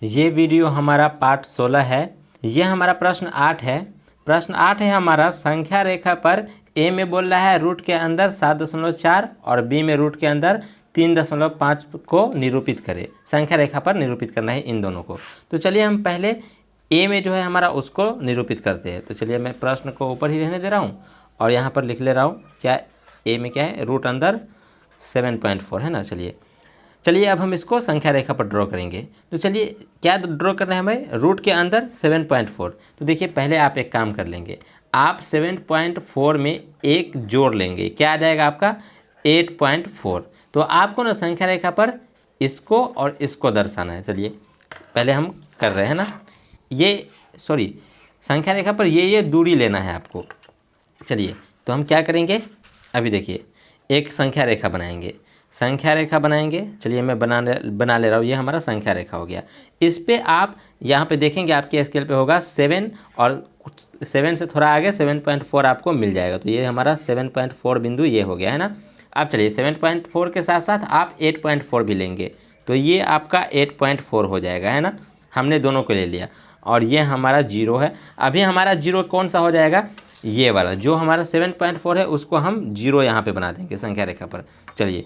ये वीडियो हमारा पार्ट 16 है। ये हमारा प्रश्न 8 है। प्रश्न 8 है हमारा, संख्या रेखा पर ए में बोल रहा है रूट के अंदर 7.4 और बी में रूट के अंदर 3.5 को निरूपित करें। संख्या रेखा पर निरूपित करना है इन दोनों को। तो चलिए हम पहले ए में जो है हमारा उसको निरूपित करते हैं। तो चलिए मैं प्रश्न को ऊपर ही रहने दे रहा हूँ और यहाँ पर लिख ले रहा हूँ क्या ए में क्या है, रूट अंदर 7.4 है ना। चलिए अब हम इसको संख्या रेखा पर ड्रॉ करेंगे। तो चलिए क्या ड्रॉ करना है हमें, रूट के अंदर 7.4। तो देखिए पहले आप एक काम कर लेंगे, आप 7.4 में एक जोड़ लेंगे, क्या आ जाएगा आपका 8.4। तो आपको ना संख्या रेखा पर इसको और इसको दर्शाना है। चलिए पहले हम कर रहे हैं ना, संख्या रेखा पर ये दूरी लेना है आपको। चलिए तो हम क्या करेंगे, अभी देखिए एक संख्या रेखा बनाएंगे। चलिए मैं बना ले रहा हूँ। ये हमारा संख्या रेखा हो गया। इस पे आप यहाँ पे देखेंगे आपके स्केल पे होगा 7 और 7 से थोड़ा आगे 7.4 आपको मिल जाएगा। तो ये हमारा 7.4 बिंदु ये हो गया है ना। अब चलिए 7.4 के साथ साथ आप 8.4 भी लेंगे तो ये आपका 8.4 हो जाएगा है ना। हमने दोनों को ले लिया और ये हमारा 0 है। अभी हमारा 0 कौन सा हो जाएगा, ये वाला जो हमारा 7.4 है उसको हम 0 यहाँ पे बना देंगे संख्या रेखा पर। चलिए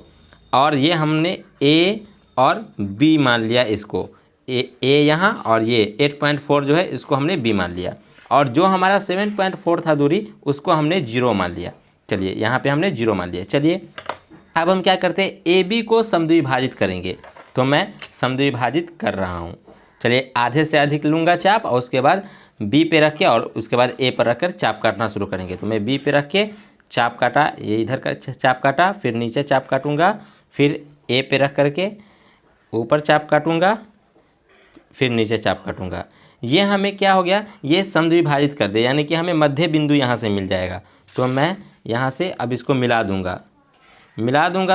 और ये हमने ए और बी मान लिया, इसको ए यहाँ, और ये 8.4 जो है इसको हमने बी मान लिया, और जो हमारा 7.4 था दूरी उसको हमने 0 मान लिया। चलिए यहाँ पे हमने 0 मान लिया। चलिए अब हम क्या करते हैं, ए बी को समद्विभाजित करेंगे। तो मैं समद्विभाजित कर रहा हूँ। चलिए आधे से अधिक लूँगा चाप और उसके बाद बी पे रख के और उसके बाद ए पर रख कर चाप काटना शुरू करेंगे। तो मैं बी पे रख के चाप काटा, ये इधर का चाप काटा, फिर नीचे चाप काटूंगा, फिर ए पे रख करके ऊपर चाप काटूंगा, फिर नीचे चाप काटूंगा। ये हमें क्या हो गया, ये समद्विभाजित कर दे, यानी कि हमें मध्य बिंदु यहाँ से मिल जाएगा। तो मैं यहाँ से अब इसको मिला दूंगा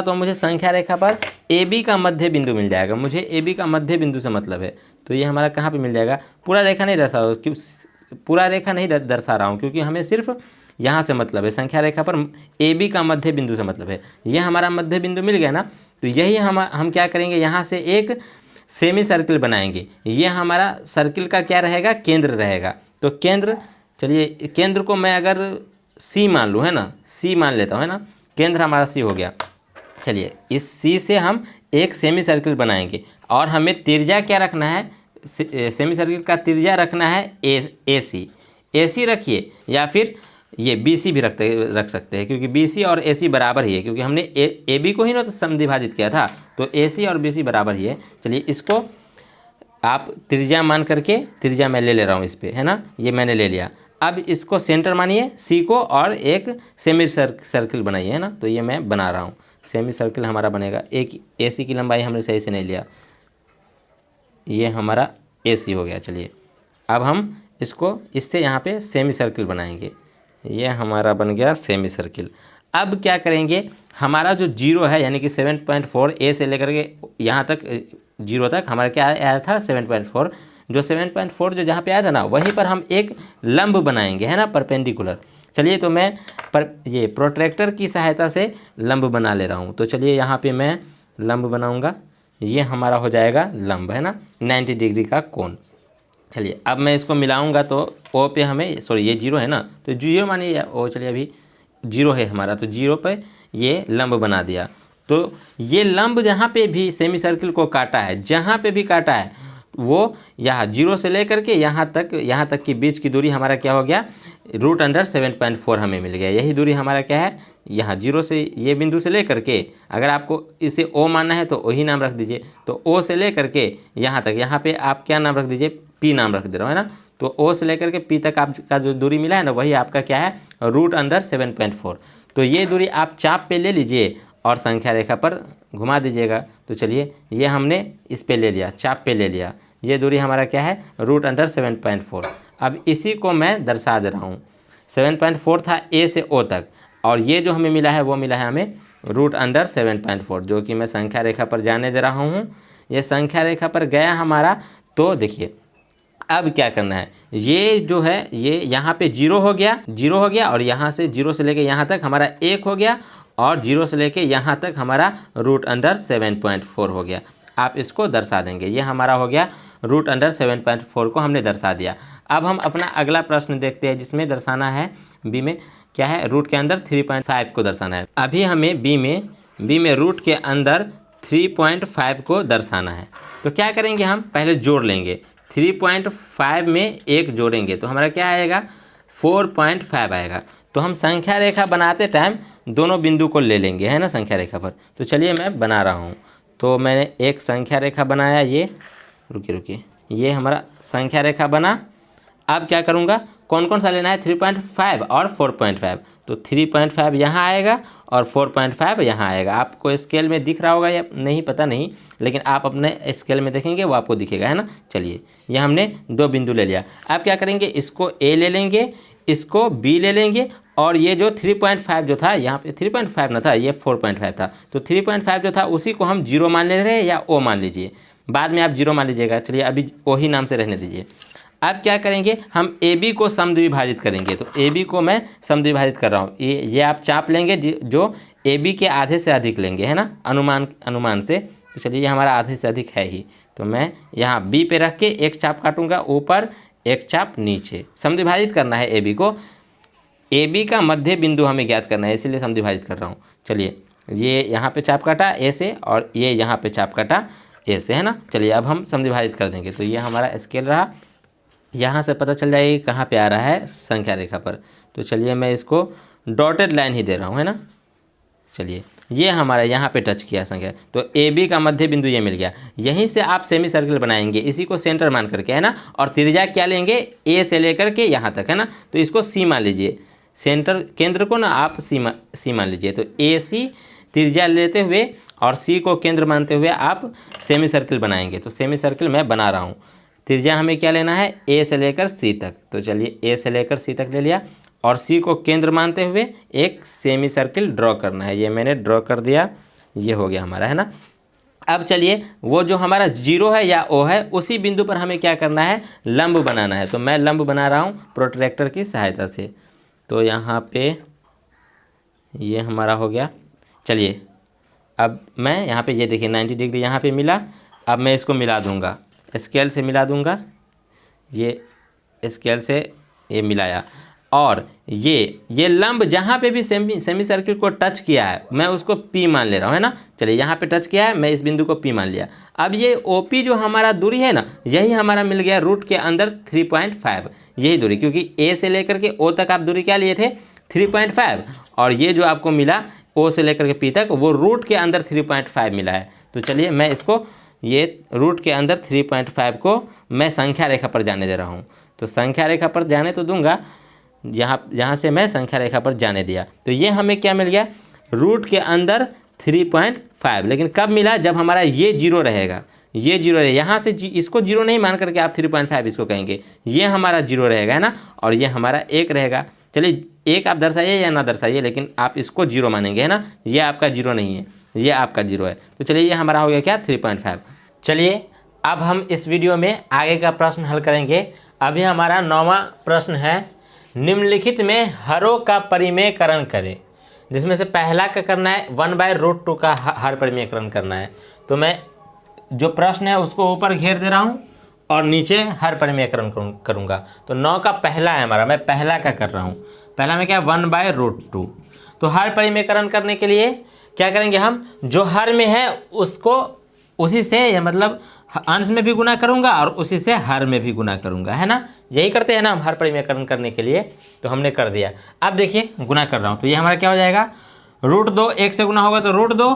तो मुझे संख्या रेखा पर ए बी का मध्य बिंदु मिल जाएगा। मुझे ए बी का मध्य बिंदु से मतलब है। तो ये हमारा कहाँ पे मिल जाएगा, पूरा रेखा नहीं दर्शा रहा हूँ क्योंकि हमें सिर्फ यहाँ से मतलब है, संख्या रेखा पर ए बी का मध्य बिंदु से मतलब है। ये हमारा मध्य बिंदु मिल गया ना। तो यही हम क्या करेंगे, यहाँ से एक सेमी सर्किल बनाएंगे। ये हमारा सर्किल का क्या रहेगा, केंद्र रहेगा। तो केंद्र, चलिए केंद्र को मैं अगर सी मान लूँ है ना, सी मान लेता हूँ है ना, केंद्र हमारा सी हो गया। चलिए इस सी से हम एक सेमी सर्किल बनाएंगे और हमें त्रिज्या क्या रखना है, सेमी सर्किल का त्रिज्या रखना है ए सी रखिए, या फिर ये बी सी भी रख सकते हैं क्योंकि बी सी और ए सी बराबर ही है, क्योंकि हमने ए बी को ही ना तो समद्विभाजित किया था। तो ए सी और बी सी बराबर ही है। चलिए इसको आप त्रिज्या मान करके, त्रिज्या मैं ले रहा हूँ इस पर है ना, ये मैंने ले लिया। अब इसको सेंटर मानिए सी को और एक सेमी सर्किल बनाइए है ना। तो ये मैं बना रहा हूँ, सेमी सर्किल हमारा बनेगा। एक ए सी की लंबाई हमने सही से नहीं लिया, ये हमारा ए सी हो गया। चलिए अब हम इसको इससे यहाँ पे सेमी सर्किल बनाएंगे। ये हमारा बन गया सेमी सर्किल। अब क्या करेंगे, हमारा जो 0 है यानी कि 7.4 ए से लेकर के यहाँ तक 0 तक हमारा क्या आया था 7.4, जो 7.4 जो जहाँ पे आया था ना वहीं पर हम एक लंब बनाएंगे है ना, परपेंडिकुलर। चलिए तो मैं ये प्रोट्रैक्टर की सहायता से लंब बना ले रहा हूँ। तो चलिए यहाँ पे मैं लंब बनाऊँगा, ये हमारा हो जाएगा लंब है ना, 90 डिग्री का कोण। चलिए अब मैं इसको मिलाऊंगा तो ओ पे हमें, ये 0 है ना, तो 0 मानिए ओ, चलिए अभी 0 है हमारा, तो 0 पे ये लंब बना दिया। तो ये लंब जहाँ पे भी सेमी सर्किल को काटा है, जहाँ पे भी काटा है वो यहाँ 0 से लेकर के यहाँ तक की बीच की दूरी हमारा क्या हो गया, रूट अंडर 7.4 हमें मिल गया। यही दूरी हमारा क्या है, यहाँ 0 से ये बिंदु से लेकर के, अगर आपको इसे ओ मानना है तो ओ ही नाम रख दीजिए। तो ओ से लेकर के यहाँ तक, यहाँ पे आप क्या नाम रख दीजिए, पी नाम रख दे रहा हूँ है ना। तो ओ से लेकर के पी तक आपका जो दूरी मिला है ना वही आपका क्या है, रूट अंडर 7.4। तो ये दूरी आप चाप पे ले लीजिए और संख्या रेखा पर घुमा दीजिएगा। तो चलिए ये हमने इस पे ले लिया, चाप पे ले लिया, ये दूरी हमारा क्या है, रूट अंडर 7.4। अब इसी को मैं दर्शा दे रहा हूँ, 7.4 था ए से ओ तक, और ये जो हमें मिला है वो मिला है हमें रूट अंडर 7.4, जो कि मैं संख्या रेखा पर जाने दे रहा हूँ। ये संख्या रेखा पर गया हमारा। तो देखिए अब क्या करना है, ये जो है ये यहाँ पे 0 हो गया और यहाँ से 0 से लेके यहाँ तक हमारा 1 हो गया, और 0 से लेके यहाँ तक हमारा रूट अंडर 7.4 हो गया। आप इसको दर्शा देंगे, ये हमारा हो गया √7.4 को हमने दर्शा दिया। अब हम अपना अगला प्रश्न देखते हैं जिसमें दर्शाना है बी में क्या है, रूट के अंदर 3.5 को दर्शाना है। अभी हमें बी में रूट के अंदर 3.5 को दर्शाना है। तो क्या करेंगे, हम पहले जोड़ लेंगे, 3.5 में 1 जोड़ेंगे तो हमारा क्या आएगा 4.5 आएगा। तो हम संख्या रेखा बनाते टाइम दोनों बिंदु को ले लेंगे, है ना, संख्या रेखा पर। तो चलिए मैं बना रहा हूँ। तो मैंने एक संख्या रेखा बनाया, ये रुकिए ये हमारा संख्या रेखा बना। अब क्या करूँगा, कौन कौन सा लेना है, 3.5 और 4.5। तो 3.5 यहाँ आएगा और 4.5 यहाँ आएगा। आपको स्केल में दिख रहा होगा या नहीं पता नहीं, लेकिन आप अपने स्केल में देखेंगे वो आपको दिखेगा, है ना। चलिए ये हमने 2 बिंदु ले लिया। अब क्या करेंगे, इसको ए ले लेंगे, इसको बी ले लेंगे, और ये जो 3.5 जो था यहाँ पे 3.5 ना था, ये 4.5 था। तो 3.5 जो था उसी को हम 0 मान ले रहे हैं या ओ मान लीजिए, बाद में आप 0 मान लीजिएगा। चलिए अभी ओ ही नाम से रहने दीजिए। अब क्या करेंगे, हम ए बी को समद्विभाजित करेंगे। तो ए बी को मैं समद्विभाजित कर रहा हूँ। ये आप चाप लेंगे जो ए बी के आधे से अधिक लेंगे, है ना, अनुमान से। तो चलिए ये हमारा आधे से अधिक है ही, तो मैं यहाँ बी पे रख के एक चाप काटूंगा ऊपर, एक चाप नीचे। समद्विभाजित करना है ए बी को, ए बी का मध्य बिंदु हमें ज्ञात करना है, इसीलिए समद्विभाजित कर रहा हूँ। चलिए ये यहाँ पे चाप काटा ए से, और ये यहाँ पे चाप काटा ए से, है ना। चलिए अब हम समद्विभाजित कर देंगे। तो ये हमारा स्केल रहा, यहाँ से पता चल जाएगा कहाँ पे आ रहा है संख्या रेखा पर। तो चलिए मैं इसको डॉटेड लाइन ही दे रहा हूँ, है ना। चलिए ये हमारा यहाँ पे टच किया संख्या, तो ए बी का मध्य बिंदु ये मिल गया। यहीं से आप सेमी सर्किल बनाएंगे, इसी को सेंटर मान करके, है ना। और त्रिज्या क्या लेंगे, ए से लेकर के यहाँ तक, है ना। तो इसको सी मान लीजिए, सेंटर केंद्र को ना आप सी मान लीजिए। तो ए सी त्रिज्या लेते हुए और सी को केंद्र मानते हुए आप सेमी सर्किल बनाएंगे। तो सेमी सर्किल मैं बना रहा हूँ। त्रिज्या हमें क्या लेना है, ए से लेकर सी तक। तो चलिए ए से लेकर सी तक ले लिया, और सी को केंद्र मानते हुए एक सेमी सर्किल ड्रॉ करना है। ये मैंने ड्रॉ कर दिया, ये हो गया हमारा, है ना। अब चलिए वो जो हमारा 0 है या ओ है, उसी बिंदु पर हमें क्या करना है, लंब बनाना है। तो मैं लंब बना रहा हूँ प्रोट्रैक्टर की सहायता से। तो यहाँ पे ये हमारा हो गया। चलिए अब मैं यहाँ पे ये देखिए 90 डिग्री यहाँ पे मिला। अब मैं इसको मिला दूँगा, स्केल से मिला दूँगा, ये स्केल से ये मिलाया। और ये लंब जहाँ पे भी सेमी सर्किल को टच किया है मैं उसको P मान ले रहा हूँ, है ना। चलिए यहाँ पे टच किया है, मैं इस बिंदु को P मान लिया। अब ये OP जो हमारा दूरी है ना, यही हमारा मिल गया रूट के अंदर 3.5, यही दूरी, क्योंकि A से लेकर के O तक आप दूरी क्या लिए थे 3.5, और ये जो आपको मिला O से लेकर के P तक वो रूट के अंदर 3.5 मिला है। तो चलिए मैं इसको ये रूट के अंदर 3.5 को मैं संख्या रेखा पर जाने दे रहा हूँ। तो संख्या रेखा पर जाने तो दूंगा, यहाँ से मैं संख्या रेखा पर जाने दिया। तो ये हमें क्या मिल गया, रूट के अंदर 3.5। लेकिन कब मिला, जब हमारा ये 0 रहेगा, ये 0 रहेगा। यहाँ से इसको 0 नहीं मान करके आप 3.5 इसको कहेंगे, ये हमारा 0 रहेगा, है ना। और ये हमारा 1 रहेगा। चलिए 1 आप दर्शाइए या ना दर्शाइए, लेकिन आप इसको 0 मानेंगे, है ना। ये आपका 0 नहीं है, ये आपका 0 है। तो चलिए ये हमारा हो गया क्या 3.5। चलिए अब हम इस वीडियो में आगे का प्रश्न हल करेंगे। अभी हमारा 9वां प्रश्न है, निम्नलिखित में हरों का परिमेयकरण करें। जिसमें से पहला का करना है 1/√2 का हर परिमेयकरण करना है। तो मैं जो प्रश्न है उसको ऊपर घेर दे रहा हूँ और नीचे हर परिमेयकरण करूँगा। तो 9 का पहला है हमारा, मैं पहला का कर रहा हूँ। पहला में क्या 1/√2। तो हर परिमेयकरण करने के लिए क्या करेंगे, हम जो हर में है उसको उसी से, या मतलब अंश में भी गुना करूंगा और उसी से हर में भी गुना करूंगा, है ना। यही करते हैं ना हम हर परिमेयकरण करने के लिए। तो हमने कर दिया। अब देखिए गुना कर रहा हूँ, तो ये हमारा क्या हो जाएगा, √2 1 से गुना होगा तो √2,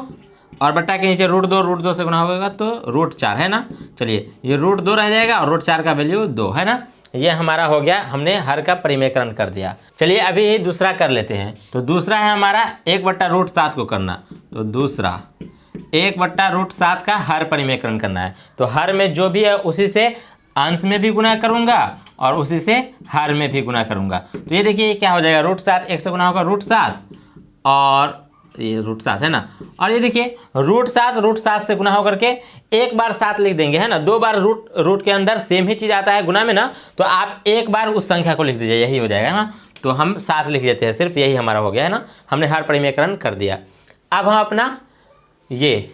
और बट्टा के नीचे √2 से गुना होगा तो √4, है ना। चलिए ये √2 रह जाएगा और √4 का वैल्यू 2, है ना। ये हमारा हो गया, हमने हर का परिमेयकरण कर दिया। चलिए अभी दूसरा कर लेते हैं। तो दूसरा है हमारा 1/√7 को करना। तो दूसरा 1/√7 का हर परिमेयकरण करना है। तो हर में जो भी है उसी से अंश में भी गुना करूंगा और उसी से हर में भी गुना करूंगा। तो ये देखिए क्या हो जाएगा, √7 1 से गुना होगा √7, और ये √7 है ना। और ये देखिए √7 से गुना होकर के एक बार 7 लिख देंगे, है ना। 2 बार रूट के अंदर सेम ही चीज़ आता है गुना में ना, तो आप एक बार उस संख्या को लिख दीजिए, यही हो जाएगा ना। तो हम 7 लिख देते हैं, सिर्फ यही हमारा हो गया, है ना। हमने हर परिमेयकरण कर दिया। अब हम अपना ये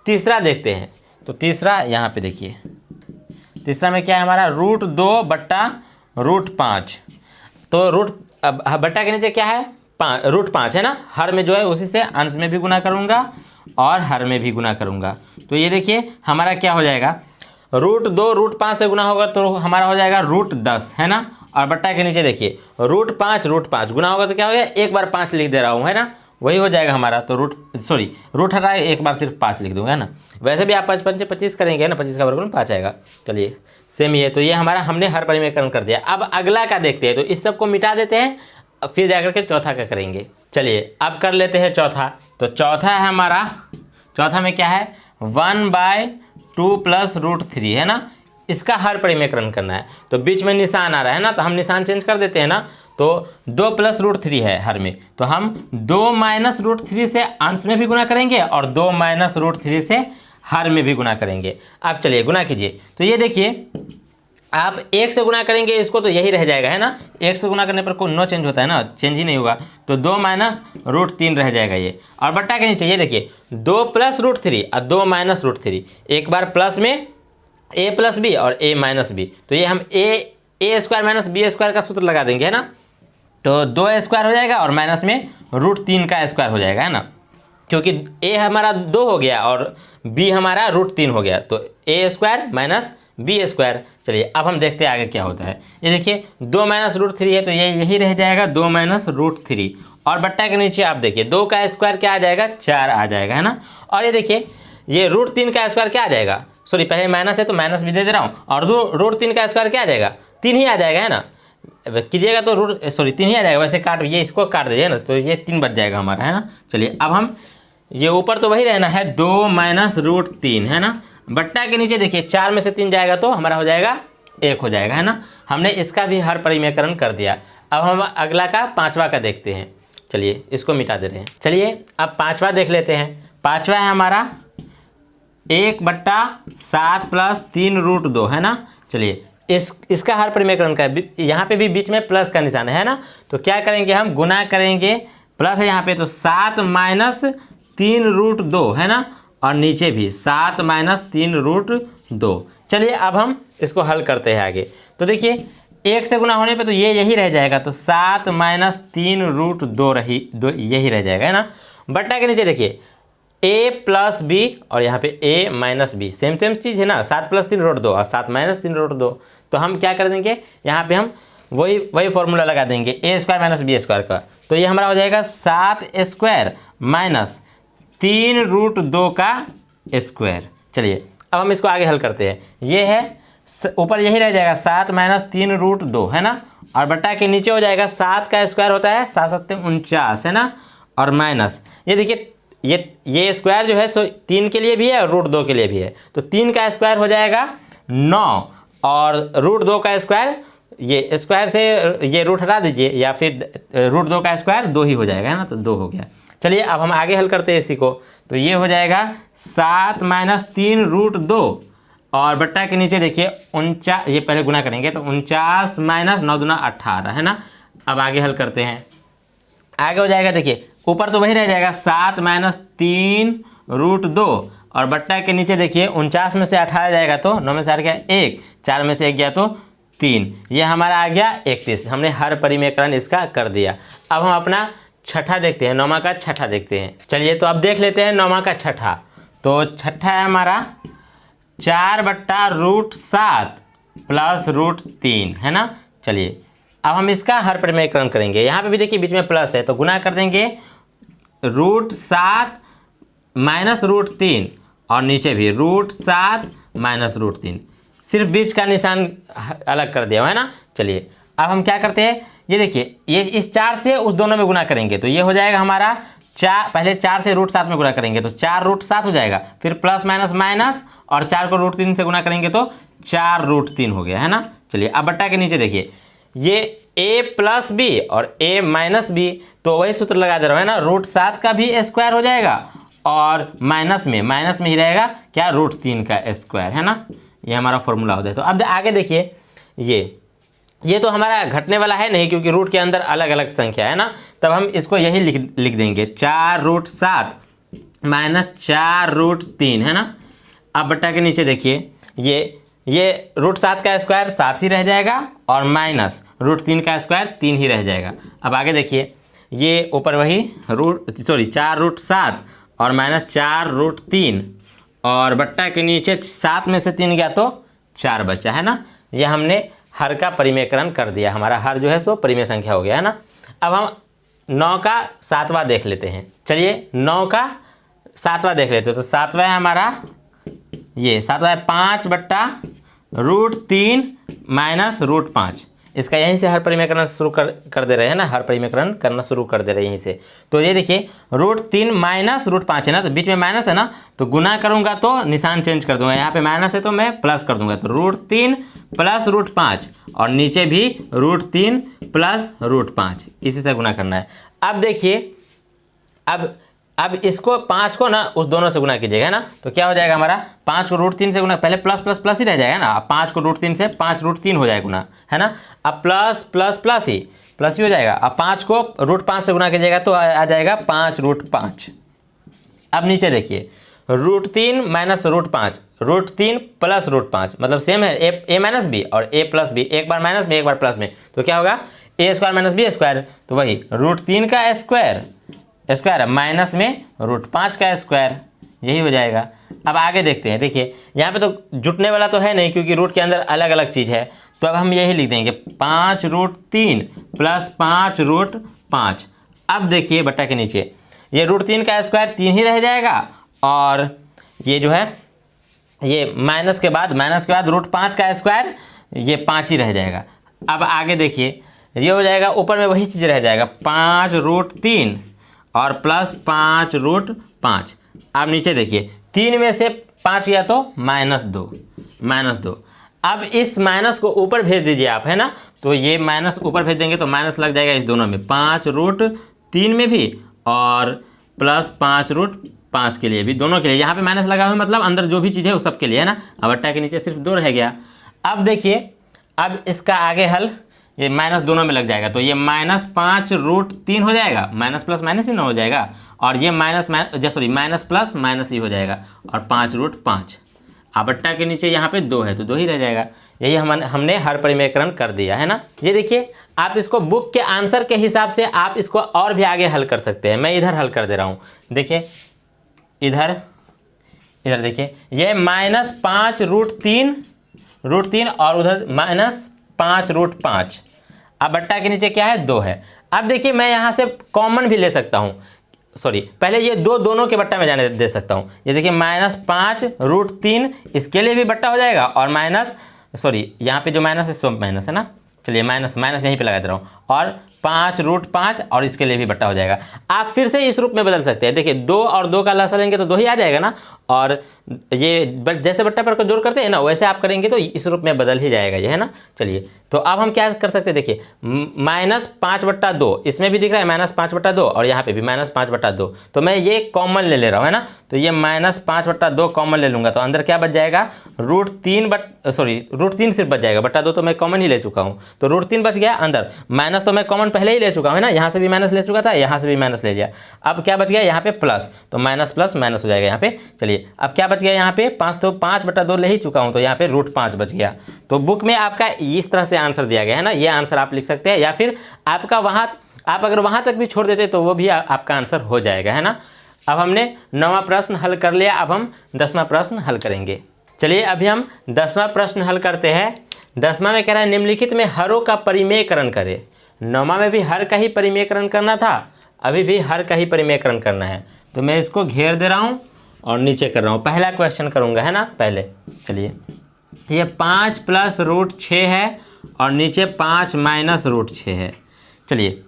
तीसरा देखते हैं। तो तीसरा यहाँ पे देखिए, तीसरा में क्या है हमारा √2/√5। तो बट्टा के नीचे क्या है √5 है ना, हर में जो है उसी से अंश में भी गुना करूँगा और हर में भी गुना करूँगा। तो ये देखिए हमारा क्या हो जाएगा, √2 √5 से गुना होगा तो हमारा हो जाएगा √10 है ना, और बट्टा के नीचे देखिए √5 गुना होगा तो क्या हो गया, एक बार 5 लिख दे रहा हूँ है ना, वही हो जाएगा हमारा। तो रूट हटा एक बार सिर्फ 5 लिख दूंगा है ना। वैसे भी आप 5 × 5 = 25 करेंगे ना, 25 का वर्गमूल 5 आएगा। चलिए सेम ये, तो ये हमारा हमने हर परिमेयकरण कर दिया। अब अगला का देखते हैं, तो इस सब को मिटा देते हैं, फिर जाकर के चौथा का करेंगे। चलिए अब कर लेते हैं चौथा। तो चौथा है हमारा, चौथा में क्या है 1/2 + √3 है ना, इसका हर परिमेयकरण करना है। तो बीच में निशान आ रहा है ना, तो हम निशान चेंज कर देते हैं ना। तो 2 + √3 है हर में, तो हम 2 - √3 से अंश में भी गुना करेंगे और 2 - √3 से हर में भी गुना करेंगे। अब चलिए गुना कीजिए। तो ये देखिए आप 1 से गुना करेंगे इसको तो यही रह जाएगा है ना, 1 से गुना करने पर कोई नो चेंज होता है ना, चेंज ही नहीं होगा। तो 2 - √3 रह जाएगा ये। और बट्टा के नीचे ये देखिए 2 + √3 और 2 - √3, एक बार प्लस में a + b और a - b। तो ये हम a² - b² का सूत्र लगा देंगे है ना। तो 2a² हो जाएगा और माइनस में √3 का स्क्वायर हो जाएगा है ना, क्योंकि a हमारा 2 हो गया और b हमारा √3 हो गया। तो a² - b²। चलिए अब हम देखते हैं आगे क्या होता है। ये देखिए 2 - √3 है तो ये यही रह जाएगा 2 - √3। और बट्टा के नीचे आप देखिए 2 का स्क्वायर क्या आ जाएगा, 4 आ जाएगा है ना। और ये देखिए ये √3 का स्क्वायर क्या आ जाएगा, सॉरी पहले माइनस है तो माइनस भी दे दे रहा हूँ, और √3 का स्क्वायर क्या आ जाएगा, 3 ही आ जाएगा है ना। कीजिएगा तो 3 ही आ जाएगा। वैसे काट ये इसको काट दीजिए ना, तो ये 3 बच जाएगा हमारा है ना। चलिए अब हम ये ऊपर तो वही रहना है 2 - √3 है ना। बट्टा के नीचे देखिए 4 में से 3 जाएगा तो हमारा हो जाएगा 1 हो जाएगा है ना। हमने इसका भी हर परिमेयकरण कर दिया। अब हम अगला का 5वां का देखते हैं। चलिए इसको मिटा दे रहे हैं। चलिए अब 5वां देख लेते हैं। 5वां है हमारा 1/7 + 3√2 है ना। चलिए इसका हर परिमेयकरण का, यहाँ पे भी बीच में प्लस का निशान है ना। तो क्या करेंगे हम गुना करेंगे, प्लस है यहाँ पे तो 7 - 3√2 है ना, और नीचे भी 7 - 3√2। चलिए अब हम इसको हल करते हैं आगे। तो देखिए 1 से गुना होने पे तो ये यही रह जाएगा, तो 7 - 3√2 यही रह जाएगा है ना। बट्टा के नीचे देखिए a + b और यहाँ पे a - b सेम चीज़ है ना, 7 + 3√2 और 7 - 3√2। तो हम क्या कर देंगे, यहाँ पे हम वही फॉर्मूला लगा देंगे a² - b² का। तो ये हमारा हो जाएगा 7² - 3√2 का स्क्वायर। चलिए अब हम इसको आगे हल करते हैं। ये है ऊपर यही रह जाएगा 7 - 3√2 है ना, और बट्टा के नीचे हो जाएगा 7 का स्क्वायर होता है 7 × 7 = 49 है ना, और माइनस ये देखिए ये स्क्वायर जो है सो 3 के लिए भी है और √2 के लिए भी है। तो 3 का स्क्वायर हो जाएगा 9 और √2 का स्क्वायर, ये स्क्वायर से ये रूट हटा दीजिए या फिर √2 का स्क्वायर 2 ही हो जाएगा है ना, तो 2 हो गया। चलिए अब हम आगे हल करते हैं इसी को। तो ये हो जाएगा 7 - 3√2 और बट्टा के नीचे देखिए 49, ये पहले गुना करेंगे तो 49 - 9 × 18 है ना। अब आगे हल करते हैं। आगे हो जाएगा देखिए ऊपर तो वही रह जाएगा 7 - 3√2 और बट्टा के नीचे देखिए 49 में से 18 जाएगा तो 9 में से 8 गया 1, 4 में से 1 गया तो 3, ये हमारा आ गया 31। हमने हर परिमेयकरण इसका कर दिया। अब हम अपना छठा देखते हैं, 9वां का छठा देखते हैं। चलिए तो अब देख लेते हैं 9वां का छठा। तो छठा है हमारा 4/√7 + √3 है ना। चलिए अब हम इसका हर परिमेयकरण करेंगे। यहाँ पे भी देखिए बीच में प्लस है तो गुना कर देंगे √7 - √3 और नीचे भी √7 - √3, सिर्फ बीच का निशान अलग कर दिया है ना। चलिए अब हम क्या करते हैं, ये देखिए ये इस 4 से उस दोनों में गुना करेंगे तो ये हो जाएगा हमारा 4, पहले 4 से √7 में गुना करेंगे तो 4√7 हो जाएगा, फिर प्लस माइनस माइनस और 4 को √3 से गुना करेंगे तो 4√3 हो गया है ना। चलिए अब बट्टा के नीचे देखिए ये a + b और a - b, तो वही सूत्र लगा दे रहा है ना, √7 का भी स्क्वायर हो जाएगा और माइनस में ही रहेगा क्या, √3 का स्क्वायर है ना। ये हमारा फॉर्मूला होता है। तो अब आगे देखिए ये तो हमारा घटने वाला है नहीं क्योंकि रूट के अंदर अलग अलग संख्या है ना, तब हम इसको यही लिख देंगे 4√7 - 4√3 है ना। अब बट्टा के नीचे देखिए ये ये √7 का स्क्वायर 7 ही रह जाएगा और माइनस √3 का स्क्वायर 3 ही रह जाएगा। अब आगे देखिए, ये ऊपर वही 4√7 और माइनस 4√3 और बट्टा के नीचे 7 में से 3 गया तो 4 बचा है ना। ये हमने हर का परिमेयकरण कर दिया, हमारा हर जो है सो परिमेय संख्या हो गया है ना। अब हम 9 का 7वां देख लेते हैं। चलिए 9 का 7वां देख लेते हैं। तो 7वां है हमारा, ये 7वां है 5/√3 माइनस √5। इसका यहीं से हर परिमेयकरण शुरू कर दे रहे हैं ना, हर परिमेयकरण करना शुरू कर दे रहे हैं यहीं से। तो ये देखिए √3 माइनस √5 है ना, तो बीच में माइनस है ना, तो गुना करूंगा तो निशान चेंज कर दूंगा। यहाँ पे माइनस है तो मैं प्लस कर दूंगा, तो √3 प्लस √5 और नीचे भी √3 प्लस √5, इसी से गुना करना है। अब देखिए, अब इसको 5 को ना उस दोनों से गुना कीजिएगा ना, तो क्या हो जाएगा हमारा 5 को √3 से गुना, पहले प्लस प्लस प्लस ही रह जाएगा ना। अब 5 को √3 से 5√3 हो जाएगा गुना, है ना। अब प्लस प्लस प्लस ही हो जाएगा। अब 5 को √5 से गुना कीजिएगा तो आ जाएगा 5√5। अब नीचे देखिए √3 माइनस √5, √3 प्लस √5 मतलब सेम है, a माइनस बी और a प्लस बी, एक बार माइनस में एक बार प्लस में, तो क्या होगा a² माइनस b², तो वही √3 का स्क्वायर माइनस में √5 का स्क्वायर, यही हो जाएगा। अब आगे देखते हैं। देखिए यहाँ पे तो जुटने वाला तो है नहीं क्योंकि रूट के अंदर अलग अलग चीज़ है, तो अब हम यही लिख देंगे 5√3 प्लस 5√5। अब देखिए बट्टा के नीचे ये √3 का स्क्वायर 3 ही रह जाएगा और ये जो है ये माइनस के बाद √5 का स्क्वायर ये 5 ही रह जाएगा। अब आगे देखिए ये हो जाएगा, ऊपर में वही चीज़ रह जाएगा 5√3 और प्लस 5√5। अब नीचे देखिए 3 में से 5 गया तो -2। अब इस माइनस को ऊपर भेज दीजिए आप, है ना, तो ये माइनस ऊपर भेज देंगे तो माइनस लग जाएगा इस दोनों में, 5√3 में भी और प्लस 5√5 के लिए भी, दोनों के लिए। यहाँ पे माइनस लगा हुआ मतलब अंदर जो भी चीज़ है वो सब के लिए, है ना। अब बट्टा के नीचे सिर्फ 2 रह गया। अब देखिए, अब इसका आगे हल, ये माइनस दोनों में लग जाएगा तो ये -5√3 हो जाएगा, माइनस प्लस माइनस ही ना हो जाएगा, और ये माइनस प्लस माइनस ही हो जाएगा और 5√5। अब बट्टा के नीचे यहाँ पे 2 है तो 2 ही रह जाएगा। यही हमने हर परिमेयकरण कर दिया, है ना। ये देखिए आप इसको बुक के आंसर के हिसाब से आप इसको और भी आगे हल कर सकते हैं। मैं इधर हल कर दे रहा हूँ, देखिए इधर देखिए ये -5√3 और उधर -5√5। अब बट्टा के नीचे क्या है, 2 है। अब देखिए मैं यहाँ से कॉमन भी ले सकता हूँ, पहले ये दोनों के बट्टा में जाने दे सकता हूँ। ये देखिए -5√3 इसके लिए भी बट्टा हो जाएगा और यहाँ पे जो माइनस है सो माइनस है ना, चलिए माइनस यहीं पे लगा दे रहा हूँ, और 5√5 और इसके लिए भी बट्टा हो जाएगा। आप फिर से इस रूप में बदल सकते हैं। देखिए 2 और 2 का लसा लेंगे तो 2 ही आ जाएगा ना, और ये जैसे बट्टा पर को जोड़ करते हैं ना वैसे आप करेंगे तो इस रूप में बदल ही जाएगा ये, है ना। चलिए तो अब हम क्या कर सकते हैं, देखिए -5/2 इसमें भी दिख रहा है, -5/2 और यहाँ पे भी -5/2, तो मैं ये कॉमन ले रहा हूँ, है ना। तो ये -5/2 कॉमन ले लूँगा तो अंदर क्या बच जाएगा, √3 सिर्फ बच जाएगा, बट्टा 2 तो मैं कॉमन ही ले चुका हूँ, तो √3 बच गया अंदर, माइनस तो मैं कॉमन पहले ही ले चुका हूँ, है ना। यहाँ से भी माइनस ले चुका था, यहाँ से भी माइनस ले लिया। अब क्या बच गया यहाँ पे प्लस, तो माइनस प्लस माइनस हो जाएगा यहाँ पे। चलिए अब क्या बच गया यहाँ पे 5, तो 5/2 ले ही चुका हूँ तो यहाँ पे √5 बच गया। तो बुक में आपका इस तरह से आंसर दिया गया है ना, ये आंसर आप लिख सकते हैं, या फिर आपका आप अगर वहाँ तक भी छोड़ देते तो वो भी आपका आंसर हो जाएगा, है ना। अब हमने 9वां प्रश्न हल कर लिया, अब हम 10वां प्रश्न हल करेंगे। चलिए अभी हम 10वां प्रश्न हल करते हैं। 10वां में कह रहा है निम्नलिखित में हरों का परिमेयकरण करें। 9वां में भी हर का ही परिमेयकरण करना था, अभी भी हर का ही परिमेयकरण करना है, तो मैं इसको घेर दे रहा हूँ और नीचे कर रहा हूँ। पहला क्वेश्चन करूँगा, है ना पहले। चलिए ये 5 + √6 है और नीचे 5 - √6 है। चलिए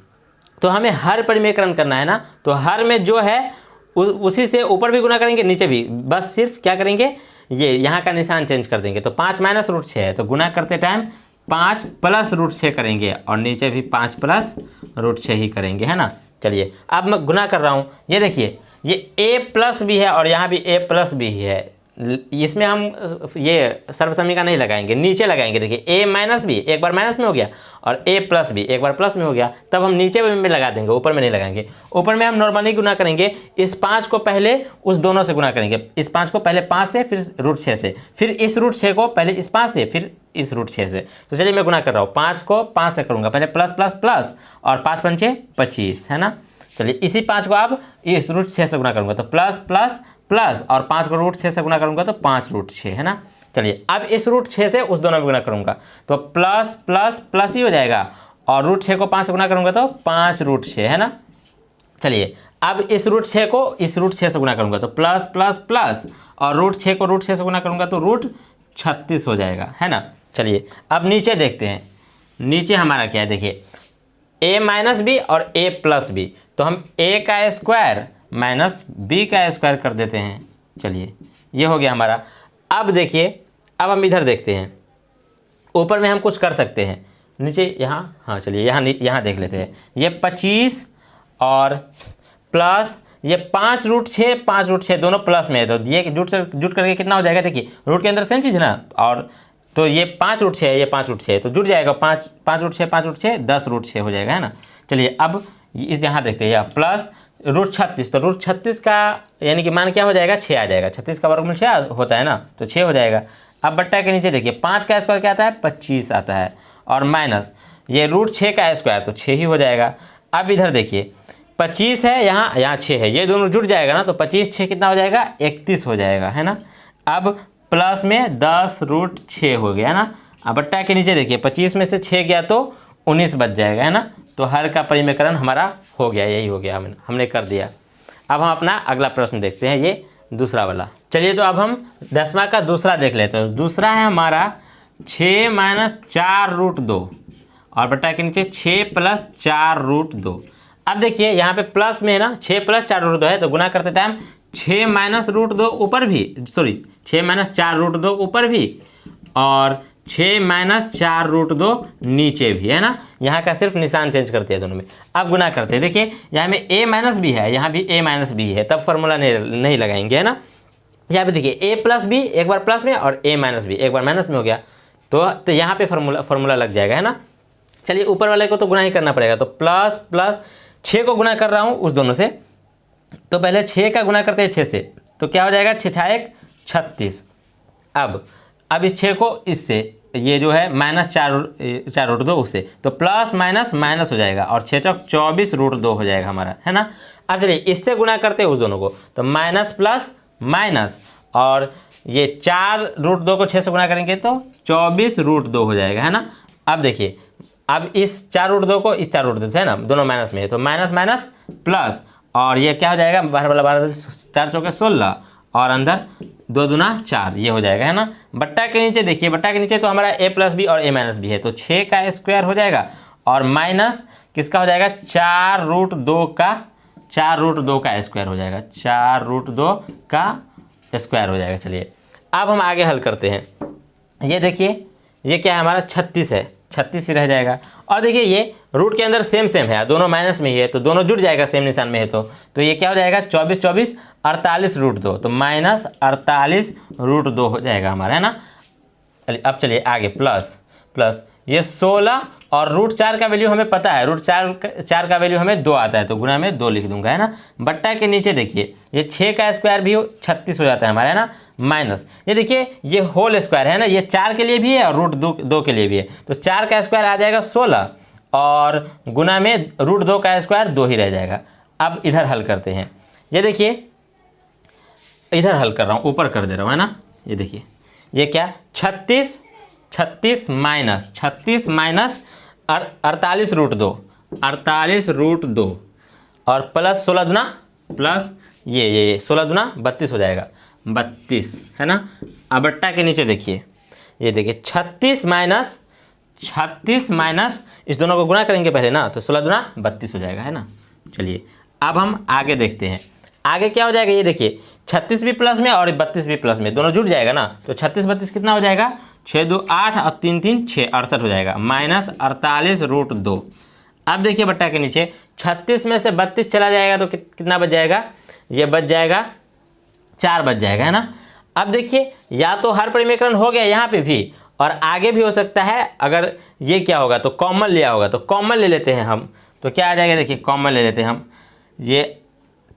तो हमें हर परिमेयकरण करना है ना, तो हर में जो है उसी से ऊपर भी गुना करेंगे नीचे भी, बस सिर्फ क्या करेंगे ये यहाँ का निशान चेंज कर देंगे। तो 5 - √6 है तो गुना करते टाइम 5 + √6 करेंगे और नीचे भी 5 + √6 ही करेंगे, है ना। चलिए अब मैं गुना कर रहा हूँ, ये देखिए ये a+ भी है और यहाँ भी a+ भी है, इसमें हम ये सर्व समीकरण नहीं लगाएंगे, नीचे लगाएंगे। देखिए ए माइनस बी एक बार माइनस में हो गया और ए प्लस बी एक बार प्लस में हो गया, तब हम नीचे में लगा देंगे, ऊपर में नहीं लगाएंगे। ऊपर में हम नॉर्मली गुना करेंगे, इस 5 को पहले उस दोनों से गुना करेंगे, इस 5 को पहले 5 से, फिर √6 से, फिर इस √6 को पहले इस 5 से, फिर इस √6 से। तो चलिए मैं गुना कर रहा हूँ, 5 को 5 से करूँगा, पहले प्लस प्लस प्लस और 5 पंचे 25, है ना। चलिए इसी 5 को अब इस √6 से गुना करूँगा तो प्लस प्लस प्लस और 5 को √6 से गुना करूँगा तो 5 √6, है ना। चलिए अब इस √6 से उस दोनों में गुना करूँगा तो प्लस प्लस प्लस ही हो जाएगा और √6 को 5 से गुना करूँगा तो 5 √6, है ना। चलिए अब इस √6 को इस √6 से गुना करूँगा तो प्लस प्लस प्लस और √6 को √6 से गुना करूँगा तो √36 हो जाएगा, है ना। चलिए अब नीचे देखते हैं, नीचे हमारा क्या है, देखिए a माइनस बी और a प्लस बी, तो हम a का स्क्वायर माइनस b का स्क्वायर कर देते हैं। चलिए ये हो गया हमारा। अब देखिए, अब हम इधर देखते हैं, ऊपर में हम कुछ कर सकते हैं, नीचे यहाँ, हाँ चलिए यहाँ देख लेते हैं। ये 25 और प्लस ये 5 √6 दोनों प्लस में है, तो ये जुट करके कितना हो जाएगा, देखिए रूट के अंदर सेम चीज़ है ना, और तो ये 5 √6 है, ये 5 √6 है, तो जुट जाएगा 5 √6 10 √6 हो जाएगा, है ना। चलिए अब इस यहाँ देखते हैं, प्लस √36, तो √36 का यानी कि मान क्या हो जाएगा, 6 आ जाएगा। 36 का वर्गमूल 6 होता है ना, तो 6 हो जाएगा। अब बट्टा के नीचे देखिए 5 का स्क्वायर क्या आता है, 25 आता है, और माइनस ये √6 का स्क्वायर तो 6 ही हो जाएगा। अब इधर देखिए 25 है, यहाँ 6 है, ये दोनों जुड़ जाएगा ना, तो 25 6 कितना हो जाएगा, 31 हो जाएगा, है ना। अब प्लस में 10 √6 हो गया, है ना। अब बट्टा के नीचे देखिए 25 में से 6 गया तो 19 बच जाएगा, है ना। तो हर का परिमेयकरण हमारा हो गया, यही हो गया, हमने कर दिया। अब हम अपना अगला प्रश्न देखते हैं, ये दूसरा वाला। चलिए तो अब हम 10वां का दूसरा देख लेते हैं। दूसरा है हमारा 6 - 4 √2 और बट्टा के नीचे 6 + 4 √2। अब देखिए यहाँ पे प्लस में है ना, 6 + 4 √2 है, तो गुना करते टाइम 6 - √2 ऊपर भी, सॉरी 6 - 4 √2 ऊपर भी और 6 - 4 √2 नीचे भी, है ना। यहाँ का सिर्फ निशान चेंज करते हैं दोनों में। अब गुना करते हैं, देखिए यहाँ में a - b है, यहाँ भी a - b है, तब फार्मूला नहीं लगाएंगे, है ना। यहाँ पे देखिए a + b एक बार प्लस में और a - b एक बार माइनस में हो गया, तो यहाँ पे फार्मूला लग जाएगा, है ना। चलिए ऊपर वाले को तो गुना ही करना पड़ेगा, तो प्लस प्लस 6 को गुना कर रहा हूँ उस दोनों से, तो पहले 6 का गुना करते हैं 6 से, तो क्या हो जाएगा, 6 × 1 = 36। अब इस 6 को इससे, ये जो है -4 √2 उससे, तो प्लस माइनस माइनस हो जाएगा और 6 × 24 √2 हो जाएगा हमारा, है ना। अब चलिए इससे गुना करते हैं उस दोनों को, तो माइनस प्लस माइनस और ये 4 √2 को 6 से गुना करेंगे तो 24 √2 हो जाएगा, है ना। अब देखिए, अब इस 4 √2 को इस 4 √2 से, है ना, दोनों माइनस में है, तो माइनस माइनस प्लस और ये क्या हो जाएगा, 12 4 × 16 और अंदर 2 दूना 4, ये हो जाएगा, है ना। बट्टा के नीचे देखिए, बट्टा के नीचे तो हमारा a + b और a - b है, तो 6 का स्क्वायर हो जाएगा और माइनस किसका हो जाएगा, 4 √2 का स्क्वायर हो जाएगा, 4 √2 का स्क्वायर हो जाएगा। चलिए अब हम आगे हल करते हैं। ये देखिए ये क्या है, हमारा 36 है, 36 ही रह जाएगा। और देखिए ये रूट के अंदर सेम है, दोनों माइनस में ही है, तो दोनों जुड़ जाएगा सेम निशान में है, तो ये क्या हो जाएगा, 24 24 48 √2, तो -48 √2 हो जाएगा हमारा, है ना। अब चलिए आगे प्लस ये 16 और √4 का वैल्यू हमें पता है, √4 का वैल्यू हमें 2 आता है, तो गुना में 2 लिख दूंगा, है ना। बट्टा के नीचे देखिए ये 6 का स्क्वायर भी 36 हो जाता है हमारा, है ना, माइनस ये देखिए ये होल स्क्वायर है ना, ये 4 के लिए भी है और √2 के लिए भी है, तो 4 का स्क्वायर आ जाएगा 16 और गुना में √2 का स्क्वायर 2 ही रह जाएगा। अब इधर हल करते हैं, ये देखिए इधर हल कर रहा हूँ, ऊपर कर दे रहा हूँ, है ना। ये देखिए ये क्या, 36 माइनस 48 √2 और प्लस 16 दूना प्लस ये 16 दूना 32 हो जाएगा, 32, है ना। अब बट्टा के नीचे देखिए, ये देखिए 36 माइनस इस दोनों को गुना करेंगे पहले ना, तो 16 दूना 32 हो जाएगा, है ना। चलिए अब हम आगे देखते हैं, आगे क्या हो जाएगा, ये देखिए 36 भी प्लस में और 32 भी प्लस में, दोनों जुड़ जाएगा ना, तो 36 32 कितना हो जाएगा, 6 2 8 और 3 3 6 68 हो जाएगा, -48 √2। अब देखिए बट्टा के नीचे 36 में से 32 चला जाएगा तो कितना बच जाएगा, ये बच जाएगा 4 बच जाएगा, है ना। अब देखिए या तो हर परिमेयकरण हो गया यहाँ पे भी, और आगे भी हो सकता है। अगर ये क्या होगा तो कॉमन लिया होगा, तो कॉमन ले लेते हैं हम, तो क्या आ जाएगा देखिए, कॉमन ले लेते हैं हम, ये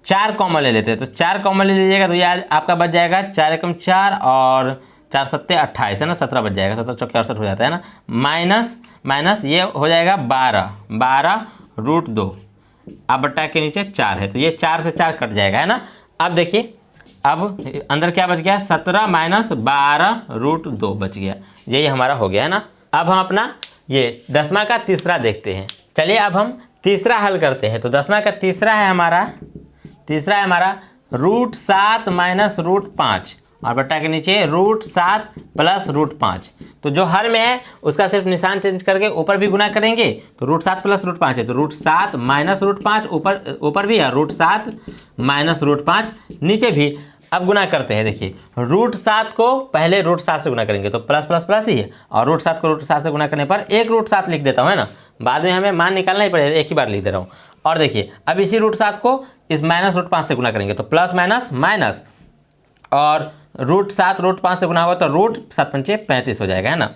4 कॉमन ले लेते हैं, तो 4 कॉमन ले लीजिएगा तो ये आपका बच जाएगा 4 एकम 4 और 4 सत्ते 28 है ना, 17 बच जाएगा, 17 चौके 68 हो जाता है ना, माइनस ये हो जाएगा 12√2, अब बट्टा के नीचे 4 है, तो ये 4 से 4 कट जाएगा है ना। अब देखिए अब अंदर क्या बच गया, 17 - 12√2 बच गया, यही हमारा हो गया है ना। अब हम अपना ये 10वां का तीसरा देखते हैं। चलिए अब हम तीसरा हल करते हैं। तो 10वां का तीसरा है हमारा √7 - √5 और बट्टा के नीचे √7 + √5। तो जो हर में है उसका सिर्फ निशान चेंज करके ऊपर भी गुना करेंगे, तो √7 + √5 है, तो √7 - √5 ऊपर भी है, √7 - √5 नीचे भी। अब गुना करते हैं, देखिए √7 को पहले √7 से गुना करेंगे तो प्लस प्लस प्लस ही है, और √7 को √7 से गुना करने पर 1√7 लिख देता हूँ है ना, बाद में हमें मान निकालना ही पड़ेगा, एक ही बार लिख दे रहा हूँ। और देखिए अब इसी √7 को इस -√5 से गुना करेंगे तो प्लस माइनस माइनस, और √7 √5 से गुना होगा तो √7 × 5 = 35 हो जाएगा है ना।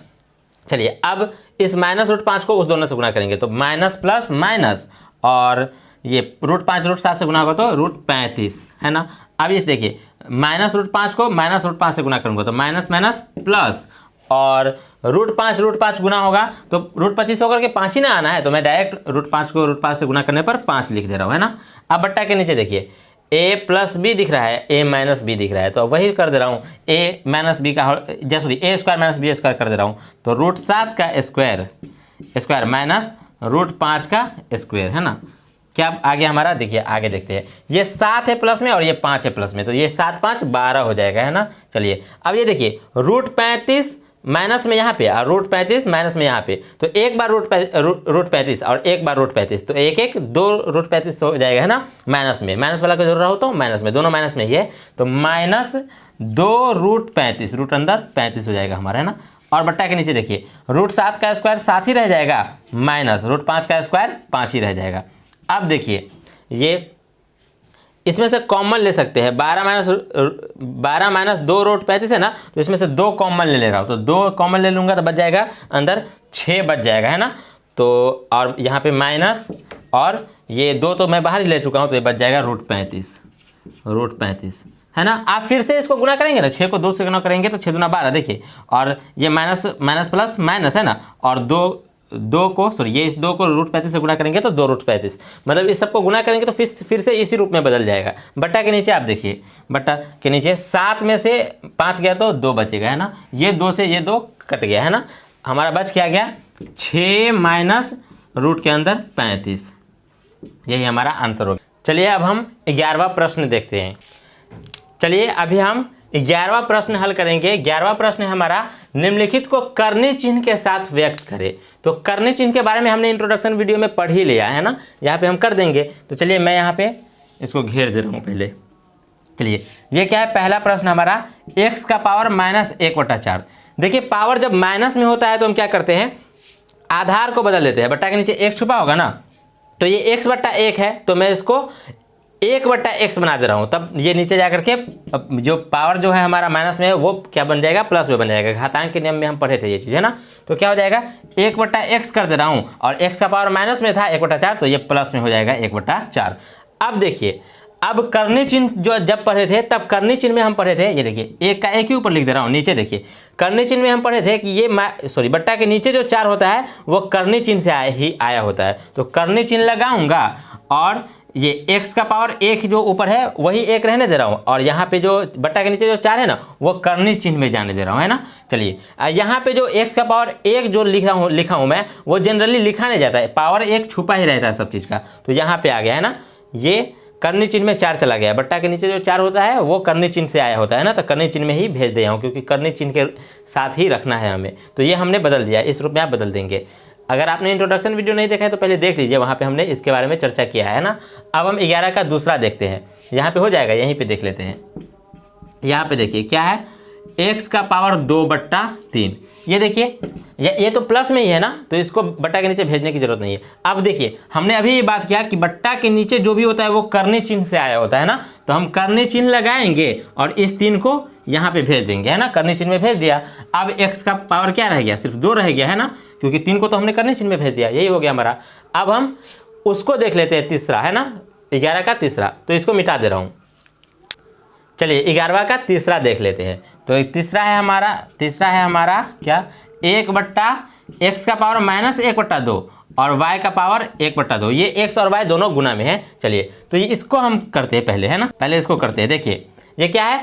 चलिए अब इस -√5 को उस दोनों से गुना करेंगे तो माइनस प्लस माइनस, और ये √5 √7 से गुना होगा तो √35 है ना। अब ये देखिए -√5 को -√5 से गुना करूँगा तो माइनस माइनस प्लस, और √5 √5 गुना होगा तो √25 होकर के 5 ही ना आना है, तो मैं डायरेक्ट √5 को √5 से गुना करने पर 5 लिख दे रहा हूँ है ना। अब बट्टा के नीचे देखिए a + b दिख रहा है, a - b दिख रहा है, तो वही कर दे रहा हूँ, a - b का सॉरी a² - b² कर दे रहा हूँ, तो √7 का स्क्वायर माइनस √5 का स्क्वायर है ना। क्या आ गया हमारा, देखिए आगे देखते हैं, ये 7 है प्लस में और ये 5 है प्लस में, तो ये 7 5 12 हो जाएगा है ना। चलिए अब ये देखिए √35 माइनस में यहाँ पे और √35 माइनस में यहाँ पे, तो एक बार √35 और एक बार √35, तो एक एक 2 √35 हो जाएगा है ना। माइनस में माइनस वाला का जोड़ रहा हो तो माइनस में, दोनों माइनस में ही है, तो -2 √35, रूट अंदर 35 हो जाएगा हमारा है ना। और बट्टा के नीचे देखिए √7 का स्क्वायर 7 ही रह जाएगा, माइनस √5 का स्क्वायर 5 ही रह जाएगा। अब देखिए ये इसमें से कॉमन ले सकते हैं, 12 - 2 √35 है ना, तो इसमें से 2 कॉमन ले रहा हूँ, तो 2 कॉमन ले लूँगा तो बच जाएगा अंदर 6 बच जाएगा है ना। तो और यहाँ पे माइनस, और ये 2 तो मैं बाहर ही ले चुका हूँ, तो ये बच जाएगा √35 है ना। आप फिर से इसको गुना करेंगे ना, 6 को 2 से गुना करेंगे तो 6 दूना 12 देखिए, और ये माइनस माइनस प्लस माइनस है ना, और दो को इस 2 को √35 से गुना करेंगे तो 2 √35, मतलब इस सबको गुना करेंगे तो फिर से इसी रूप में बदल जाएगा। बट्टा के नीचे आप देखिए, बट्टा के नीचे 7 में से 5 गया तो 2 बचेगा है ना, ये 2 से ये 2 कट गया है ना, हमारा बच क्या गया 6 माइनस रूट के अंदर 35, यही हमारा आंसर होगा। चलिए अब हम 11वां प्रश्न देखते हैं। चलिए अभी हम 11वां प्रश्न हल करेंगे। 11वां प्रश्न है हमारा, निम्नलिखित को कर्णी चिन्ह के साथ व्यक्त करें। तो कर्णी चिन्ह के बारे में हमने इंट्रोडक्शन वीडियो में पढ़ ही लिया है ना, यहाँ पे हम कर देंगे। तो चलिए मैं यहाँ पे इसको घेर दे रहा हूँ पहले। चलिए ये क्या है, पहला प्रश्न हमारा x का पावर -1/4। देखिए पावर जब माइनस में होता है तो हम क्या करते हैं, आधार को बदल देते हैं, बट्टा के नीचे 1 छुपा होगा ना, तो ये x/1 है, तो मैं इसको 1/x बना दे रहा हूँ, तब ये नीचे जा करके जो पावर जो है हमारा माइनस में है वो क्या बन जाएगा, प्लस में बन जाएगा। घातांक के नियम में हम पढ़े थे ये चीज़ है ना, तो क्या हो जाएगा 1/x कर दे रहा हूँ, और x का पावर माइनस में था 1/4, तो ये प्लस में हो जाएगा 1/4। अब देखिए अब कर्णी चिन्ह जो जब पढ़े थे तब कर्णी चिन्ह में हम पढ़े थे, ये देखिए 1 का 1 ही ऊपर लिख दे रहा हूँ, नीचे देखिए कर्णी चिन्ह में हम पढ़े थे कि ये बट्टा के नीचे जो 4 होता है वो कर्णी चिन्ह से आया होता है। तो कर्णी चिन्ह लगाऊंगा और ये x का पावर 1 जो ऊपर है वही 1 रहने दे रहा हूँ, और यहाँ पे जो बट्टा के नीचे जो 4 है ना वो कर्णी चिन्ह में जाने दे रहा हूँ है ना। चलिए यहाँ पे जो x का पावर 1 जो लिखा हूँ मैं, वो जनरली लिखा नहीं जाता है, पावर 1 छुपा ही रहता है सब चीज़ का, तो यहाँ पे आ गया है ना, ये कर्णी चिन्ह में 4 चला गया। बट्टा के नीचे जो 4 होता है वो कर्णी चिन्ह से आया होता है ना, तो कर्णी चिन्ह में ही भेज दिया हूँ, क्योंकि कर्णी चिन्ह के साथ ही रखना है हमें, तो ये हमने बदल दिया, इस रूप में आप बदल देंगे। अगर आपने इंट्रोडक्शन वीडियो नहीं देखा है तो पहले देख लीजिए, वहाँ पे हमने इसके बारे में चर्चा किया है ना। अब हम 11 का दूसरा देखते हैं, यहाँ पे हो जाएगा, यहीं पे देख लेते हैं। यहाँ पे देखिए क्या है, x का पावर 2/3। ये देखिए ये तो प्लस में ही है ना, तो इसको बट्टा के नीचे भेजने की जरूरत नहीं है। अब देखिए हमने अभी ये बात किया कि बट्टा के नीचे जो भी होता है वो कर्णी चिन्ह से आया होता है ना, तो हम कर्णी चिन्ह लगाएंगे और इस 3 को यहाँ पे भेज देंगे, है ना, करनी चिन्ह में भेज दिया। अब x का पावर क्या रह गया, सिर्फ 2 रह गया, है ना, क्योंकि 3 को तो हमने करनी चिन्ह में भेज दिया, यही हो गया हमारा। अब हम उसको देख लेते हैं, तीसरा, है ना, 11 का तीसरा, तो इसको मिटा दे रहा हूँ। चलिए 11वां का तीसरा देख लेते हैं। तो तीसरा है हमारा क्या, 1/x का पावर -1/2 और y का पावर 1/2। ये x और y दोनों गुना में है। चलिए तो ये इसको हम करते हैं पहले, है ना, पहले इसको करते हैं। देखिए ये क्या है,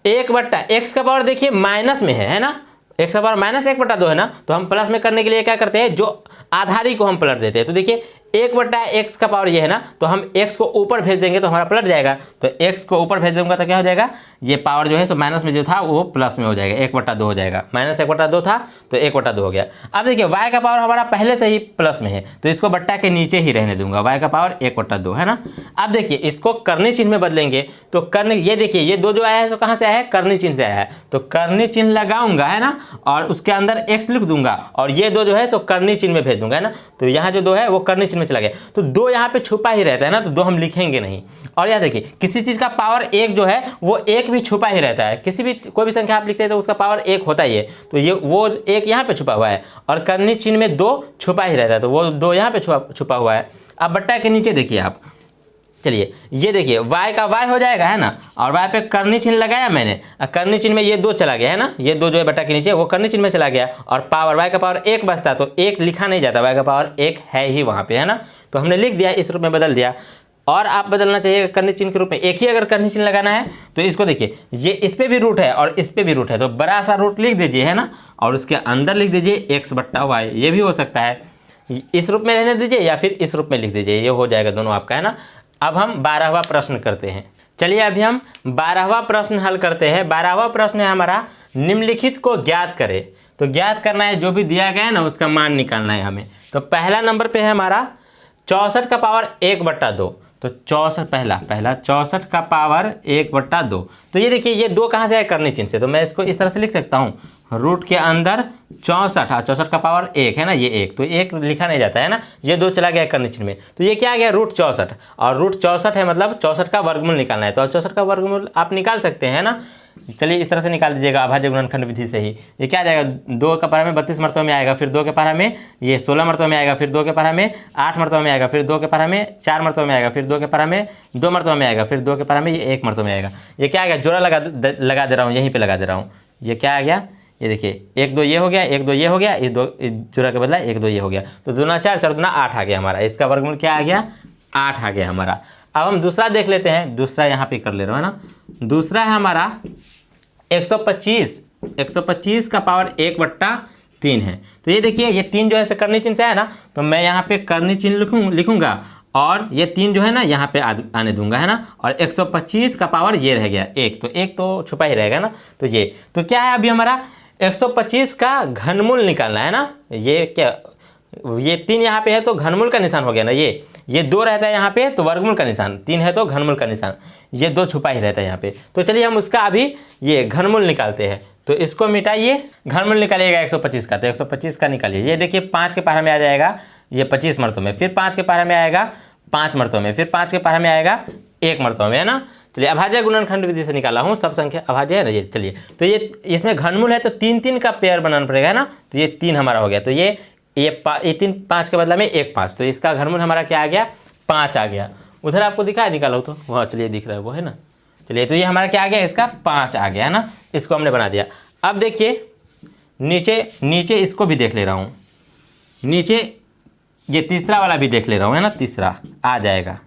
1/x का पावर देखिए माइनस में है ना, x का पावर -1/2 है ना, तो हम प्लस में करने के लिए क्या करते हैं, जो आधारी को हम पलट देते हैं। तो देखिए 1/x का पावर ये है ना, तो हम x को ऊपर भेज देंगे तो हमारा पलट जाएगा। तो x को ऊपर भेज दूंगा तो क्या हो जाएगा, ये पावर जो है सो माइनस में जो था वो प्लस में हो जाएगा, 1/2 हो जाएगा। -1/2 था तो 1/2 हो गया। अब देखिए y का पावर हमारा पहले से ही प्लस में है, तो इसको बट्टा के नीचे ही रहने दूंगा, y का पावर 1/2, है ना। अब देखिए इसको करनी चिन्ह में बदलेंगे तो करनी, ये देखिए ये 2 जो आया है सो कहाँ से आया है, करनी चिन्ह से आया है। तो करनी चिन्ह लगाऊंगा, है ना, और उसके अंदर x लिख दूंगा और ये 2 जो है सो करनी चिन्ह में भेज दूंगा, है ना। तो यहाँ जो 2 है वो करनी चिन्ह में चला गया, तो 2 यहाँ पे छुपा ही रहता है ना, तो 2 हम लिखेंगे नहीं। और यह देखिए किसी चीज़ का पावर 1 जो है वो 1 भी छुपा ही रहता है, किसी भी कोई भी संख्या आप लिखते हैं तो उसका पावर 1 होता ही है, तो ये वो 1 यहाँ पे छुपा हुआ है और करनी चिन्ह में 2 छुपा ही रहता है, तो वो 2 यहाँ पे छुपा हुआ है। अब बट्टा के नीचे देखिए आप, चलिए ये देखिए y का y हो जाएगा, है ना, और y पे करनी चिन्ह लगाया मैंने, करनी चिन्ह में ये 2 चला गया, है ना, ये 2 जो है बट्टा के नीचे वो करनी चिन्ह में चला गया और पावर y का पावर 1 बचता, तो 1 लिखा नहीं जाता, y का पावर 1 है ही वहाँ पे, है ना। तो हमने लिख दिया, इस रूप में बदल दिया। और आप बदलना चाहिए करनी चिन्ह के रूप में, एक ही अगर करनी चिन्ह लगाना है तो इसको देखिए, ये इस पे भी रूट है और इस पे भी रूट है, तो बड़ा सा रूट लिख दीजिए, है ना, और उसके अंदर लिख दीजिए x/y, ये भी हो सकता है, इस रूप में रहने दीजिए या फिर इस रूप में लिख दीजिए, ये हो जाएगा दोनों आपका, है ना। अब हम 12वां प्रश्न करते हैं। चलिए अभी हम 12वां प्रश्न हल करते हैं। 12वां प्रश्न है हमारा, निम्नलिखित को ज्ञात करें। तो ज्ञात करना है, जो भी दिया गया है ना उसका मान निकालना है हमें। तो पहला नंबर पे है हमारा 64 का पावर 1/2। तो 64 पहला 64 का पावर 1/2। तो ये देखिए ये 2 कहाँ से है, करनी चिन्ह से, तो मैं इसको इस तरह से लिख सकता हूँ, रूट के अंदर 64, 64 का पावर 1 है ना, ये 1, तो 1 लिखा नहीं जाता है ना, ये 2 चला गया करनी चिन्ह में, तो ये क्या आ गया, रूट 64। और रूट 64 है मतलब 64 का वर्गमूल निकालना है, तो 64 का वर्गमूल आप निकाल सकते हैं, है ना। चलिए इस तरह से निकाल दीजिएगा अभाज्य गुणनखंड विधि से ही। ये क्या आ जाएगा, 2 का पारा में 32 मरतबे में आएगा, फिर 2 के पारा में ये 16 मरतबे में आएगा, फिर 2 के पारा में 8 मरतबे में आएगा, फिर 2 के पारा में 4 मरतबे में आएगा, फिर 2 के पारा में 2 मरतबे में आएगा, फिर 2 के पारा में ये 1 मरतबे में आएगा। ये क्या आ गया, जोड़ा लगा दे रहा हूँ, यहीं पर लगा दे रहा हूँ। ये क्या आ गया, ये देखिए 1 2 ये हो गया, 1 2 ये हो गया, ये 2 जोड़ा के बदला 1 2 ये हो गया, तो 2 × 4 4 × 8 आ गया हमारा। इसका वर्गमूल क्या आ गया, 8 आ गया हमारा। अब हम दूसरा देख लेते हैं, दूसरा यहाँ पे कर ले रहा हूँ, है ना। दूसरा है हमारा 125 का पावर 1/3 है। तो ये देखिए ये 3 जो है करनी चिन्ह से है ना, तो मैं यहाँ पे करनी चिन्ह लिखूंगा और ये 3 जो है ना यहाँ पे आने दूंगा, है ना। और 125 का पावर ये रह गया 1, तो 1 तो छुपा ही रहेगा ना। तो ये तो क्या है, अभी हमारा 125 का घनमूल निकालना है ना। ये क्या, ये 3 यहाँ पे है तो घनमूल का निशान हो गया ना, ये 2 रहता है यहाँ पे तो वर्गमूल का निशान, 3 है तो घनमूल का निशान, ये 2 छुपा ही रहता है यहाँ पे। तो चलिए हम उसका अभी ये घनमूल निकालते हैं। तो इसको मिटाइए, घनमूल निकालिएगा 125 का, तो 125 का निकालिए। ये देखिए 5 के पारा में आ जाएगा ये 25 मरतबे में, फिर 5 के पारा में आएगा 5 मरतबे में, फिर 5 के पारा में आएगा 1 मरतबे में, है ना। चलिए अभाज्य गुणनखंड विधि से निकाला हूँ, सब संख्या अभाज्य है ना ये। चलिए तो ये इसमें घनमूल है तो 3 का पेयर बनाना पड़ेगा, है ना। तो ये 3 हमारा हो गया, तो ये 3 5 के बदला में 1 5, तो इसका घनमूल हमारा क्या आ गया, 5 आ गया। उधर आपको दिखा निकाला हो तो वहाँ, चलिए दिख रहा है वो, है ना। चलिए तो ये हमारा क्या आ गया, इसका 5 आ गया, है ना। इसको हमने बना दिया। अब देखिए नीचे इसको भी देख ले रहा हूँ, नीचे ये तीसरा वाला भी देख ले रहा हूँ, है ना, तीसरा आ जाएगा।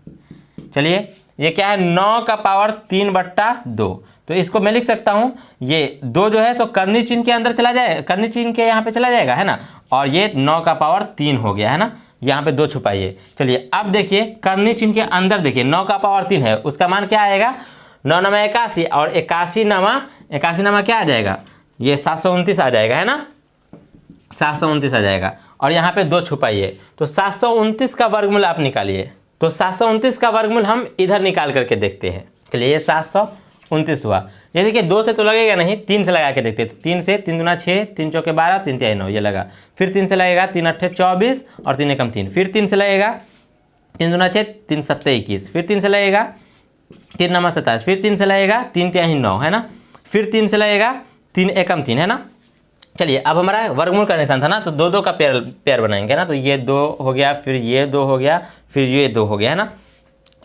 चलिए ये क्या है, 9 का पावर 3/2। तो इसको मैं लिख सकता हूँ, ये 2 जो है सो करनी चिन्ह के अंदर चला जाए, करनी चिन्ह के यहाँ पे चला जाएगा, है ना। और ये 9 का पावर 3 हो गया, है ना। यहाँ पे 2 छुपाइए। चलिए अब देखिए करनी चिन्ह के अंदर देखिए 9 का पावर 3 है, उसका मान क्या आएगा, 9 9 81 और 81 नमा क्या आ जाएगा, ये 729 आ जाएगा, है ना। 729 आ जाएगा और यहाँ पे 2 छुपाइए, तो 729 का वर्गमूल आप निकालिए। तो 729 का वर्गमूल हम इधर निकाल करके देखते हैं। चलिए ये 729 हुआ। ये देखिए 2 से तो लगेगा नहीं, 3 से लगा के देखते हैं। तो 3 से 3 दूना 6, 3 चौके 12, 3 तिहाई 9, ये लगा। फिर 3 से लगेगा, 3 8 24 और 3 एकम 3। फिर 3 से लगेगा, 3 दूना 6, 3 7 21। फिर 3 से लगेगा, 3 9 27। फिर 3 से लगेगा, 3 तिहाई 9, है ना। फिर 3 से लगेगा 3 एकम 3 है ना। चलिए अब हमारा वर्गमूल का निशान था ना, तो 2 2 का पेयर बनाएंगे ना, तो ये 2 हो गया, फिर ये 2 हो गया, फिर ये 2 हो गया है ना।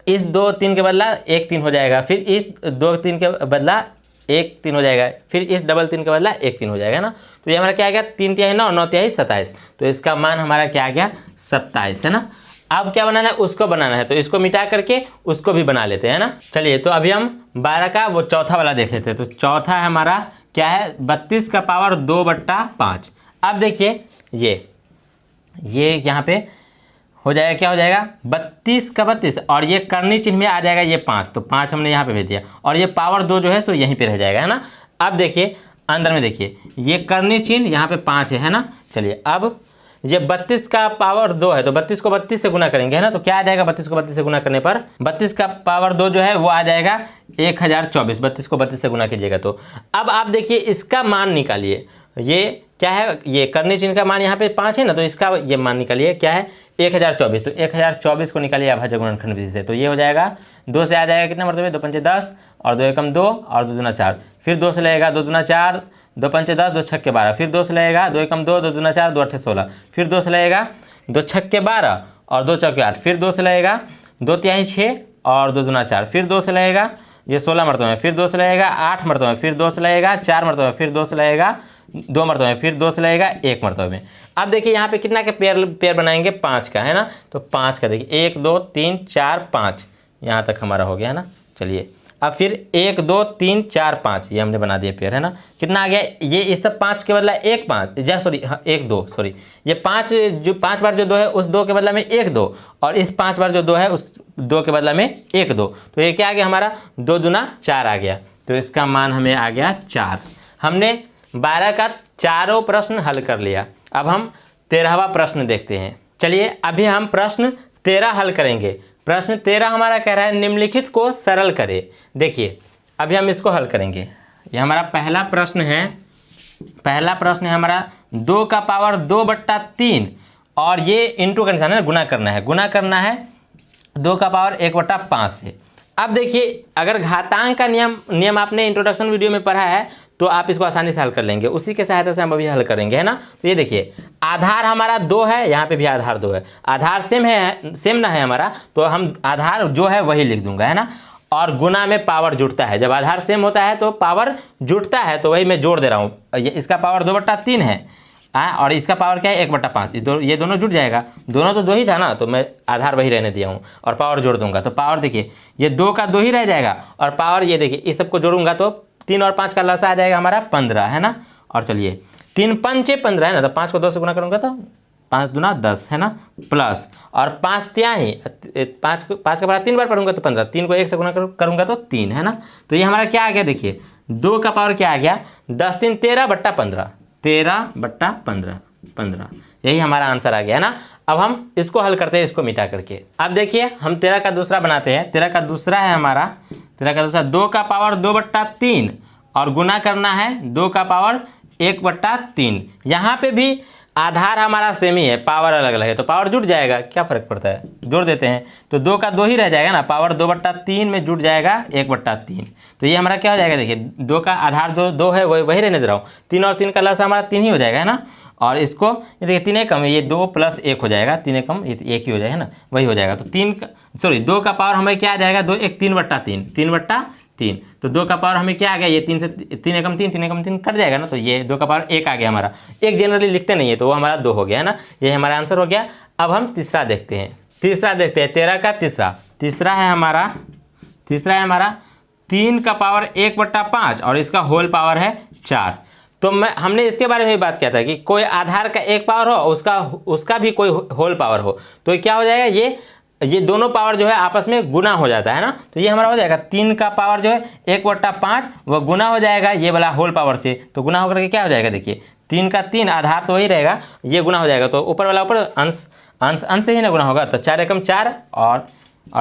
इस 2 3 के बदला 1 3 हो जाएगा, फिर इस 2 3 के बदला 1 3 हो जाएगा, फिर इस डबल 3 के बदला 1 3 हो जाएगा ना। तो ये हमारा क्या आ गया, 3 तिहाई 9, 9 तिहाई 27, तो इसका मान हमारा क्या आ गया 27 है ना। अब क्या बनाना है, उसको बनाना है, तो इसको मिटा करके उसको भी बना लेते हैं ना। चलिए तो अभी हम 12 का वो चौथा वाला देख लेते हैं। तो चौथा है हमारा क्या है, 32 का पावर 2/5। अब देखिए ये यहाँ पे हो जाएगा, क्या हो जाएगा 32 का 32, और ये करनी चिन्ह में आ जाएगा ये 5, तो 5 हमने यहाँ पे भेज दिया, और ये पावर 2 जो है सो यहीं पे रह जाएगा है ना। अब देखिए अंदर में देखिए ये करनी चिन्ह यहाँ पे 5 है ना। चलिए अब ये 32 का पावर 2 है, तो 32 को 32 से गुना करेंगे है ना, तो क्या आ जाएगा 32 को 32 से गुना करने पर 32 का पावर 2 जो है वो आ जाएगा 1024, 32 को 32 से गुना कीजिएगा तो। अब आप देखिए इसका मान निकालिए, ये क्या है, ये करनी चिन्ह का मान यहाँ पे 5 है ना, तो इसका ये मान निकालिए क्या है 1024, तो 1024 को निकालिए अभाज्य गुणनखंड विधि से, तो ये हो जाएगा 2 से आ जाएगा कितना मरतबे 2 पंचे 10 और 2 एकम 2 और 2 दूना 4, फिर 2 से लगेगा 2 दूना 4, 2 पंचे 10, 2 छक्के 12, फिर 2 से लगेगा 2 एकम 2, 2 दूना 4, 2 अट्ठे 16, फिर 2 से लगेगा 2 छक्के 12 और 2 चौके 8, फिर 2 से लगेगा 2 तिहाई 6 और 2 दूना 4, फिर 2 से लगेगा ये 16 मरतबे में, फिर 2 से लगेगा 8 मरतबे में, फिर 2 से लगेगा 4 मरतबे में, फिर 2 से लगेगा 2 मरतबे में, फिर 2 से लगेगा 1 मरतबे में। अब देखिए यहाँ पे कितना के पेयर बनाएंगे 5 का है ना, तो 5 का देखिए 1 2 3 4 5 यहाँ तक हमारा हो गया है ना। चलिए अब फिर 1 2 3 4 5 ये हमने बना दिया पेयर है ना। कितना आ गया, ये इस सब 5 के बदला 1 5 सॉरी 1 2 सॉरी ये 5 जो 5 बार जो 2 है उस 2 के बदला में 1 2, और इस 5 बार जो 2 है उस 2 के बदला में 1 2, तो ये क्या आ गया हमारा 2 दूना 4 आ गया, तो इसका मान हमें आ गया 4। हमने 12 का चारों प्रश्न हल कर लिया। अब हम 13वां प्रश्न देखते हैं। चलिए अभी हम प्रश्न 13 हल करेंगे। प्रश्न 13 हमारा कह रहा है निम्नलिखित को सरल करें। देखिए अभी हम इसको हल करेंगे। ये हमारा पहला प्रश्न है हमारा 2 का पावर 2/3, और ये इंटू का निशान है, गुना करना है 2 का पावर 1/5 से। अब देखिए अगर घातांक का नियम आपने इंट्रोडक्शन वीडियो में पढ़ा है तो आप इसको आसानी से हल कर लेंगे, उसी के सहायता से हम अभी हल करेंगे है ना। तो ये देखिए आधार हमारा 2 है, यहाँ पे भी आधार 2 है, आधार सेम ना है हमारा, तो हम आधार जो है वही लिख दूंगा है ना। और गुना में पावर जुड़ता है, जब आधार सेम होता है तो पावर जुड़ता है, तो वही मैं जोड़ दे रहा हूँ। इसका पावर 2/3 है और इसका पावर क्या है 1/5, ये दोनों जुड़ जाएगा, दोनों तो 2 ही था ना, तो मैं आधार वही रहने दिया हूँ और पावर जोड़ दूंगा, तो पावर देखिए ये 2 का 2 ही रह जाएगा, और पावर ये देखिए इस सबको जोड़ूंगा तो 3 और 5 का लसा आ जाएगा हमारा 15 है ना। और चलिए 3 पंचे 15 है ना, तो 5 को 2 से गुना करूँगा तो 5 दूना 10 है ना, प्लस और 5 तिहाई 5 का बड़ा 3 बार पढ़ूंगा तो 15, 3 को 1 से गुना करूँगा तो 3 है ना। तो ये हमारा क्या आ गया, देखिए 2 का पावर क्या आ गया 10 3 13/15, 13/15, यही हमारा आंसर आ गया है ना। अब हम इसको हल करते हैं, इसको मिटा करके। अब देखिए हम 13 का दूसरा बनाते हैं। 13 का दूसरा है हमारा 2 का पावर 2/3 और गुना करना है 2 का पावर 1/3। यहाँ पे भी आधार हमारा सेम ही है, पावर अलग अलग है, तो पावर जुड़ जाएगा, क्या फ़र्क पड़ता है, जोड़ देते हैं, तो 2 का 2 ही रह जाएगा ना, पावर 2/3 में जुड़ जाएगा 1/3। तो ये हमारा क्या हो जाएगा, देखिए 2 का आधार जो 2 है वही रहने दे रहा हूँ, 3 और 3 का लसा हमारा 3 ही हो जाएगा है ना। और इसको ये देखिए 3 एकम ये 2 + 1 हो जाएगा, 3 एकम ये 1 ही हो जाएगा ना, वही हो जाएगा। तो 2 का पावर हमें क्या आ जाएगा 2 1 3/3, तो 2 का पावर हमें क्या आ गया, ये 3 से 3 एकम 3 कट जाएगा ना, तो ये 2 का पावर 1 आ गया हमारा। 1 जनरली लिखते नहीं है तो वो हमारा 2 हो गया है ना, ये हमारा आंसर हो गया। अब हम तीसरा देखते हैं। 13 का तीसरा है हमारा 3 का पावर 1/5 और इसका होल पावर है 4। तो हमने इसके बारे में भी बात किया था कि कोई आधार का 1 पावर हो, उसका भी कोई होल पावर हो, तो क्या हो जाएगा, ये दोनों पावर जो है आपस में गुना हो जाता है ना। तो ये हमारा हो जाएगा 3 का पावर जो है 1/5 वह गुना हो जाएगा ये वाला होल पावर से, तो गुना होकर के क्या हो जाएगा, देखिए 3 का 3 आधार तो वही रहेगा, ये गुना हो जाएगा, तो ऊपर वाला ऊपर अंश से ही ना गुना होगा, तो 4 एकम 4 और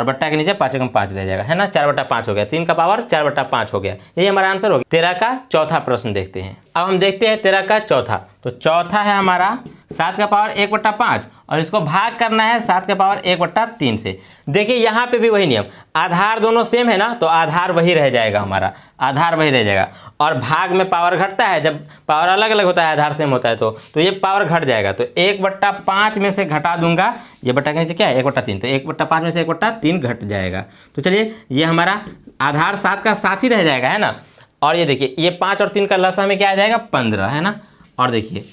बट्टा के नीचे 5 एकम 5 रह जाएगा है ना, 4/5 हो गया, 3 का पावर 4/5 हो गया। यही हमारा आंसर हो गया। 13 का चौथा प्रश्न देखते हैं। अब हम देखते हैं 13 का चौथा। तो चौथा है हमारा 7 का पावर 1/5 और इसको भाग करना है 7 का पावर 1/3 से। देखिए यहाँ पे भी वही नियम, आधार दोनों सेम है ना, तो आधार वही रह जाएगा, हमारा आधार वही रह जाएगा। और भाग में पावर घटता है, जब पावर अलग अलग होता है आधार सेम होता है तो ये पावर घट जाएगा। तो 1/5 में से घटा दूंगा, ये बटा के नीचे क्या है 1/3, तो 1/5 में से 1/3 घट जाएगा। तो चलिए ये हमारा आधार 7 का 7 ही रह जाएगा, है ना। और ये देखिए ये 5 और 3 का लसा में क्या आ जाएगा 15, है ना। और देखिए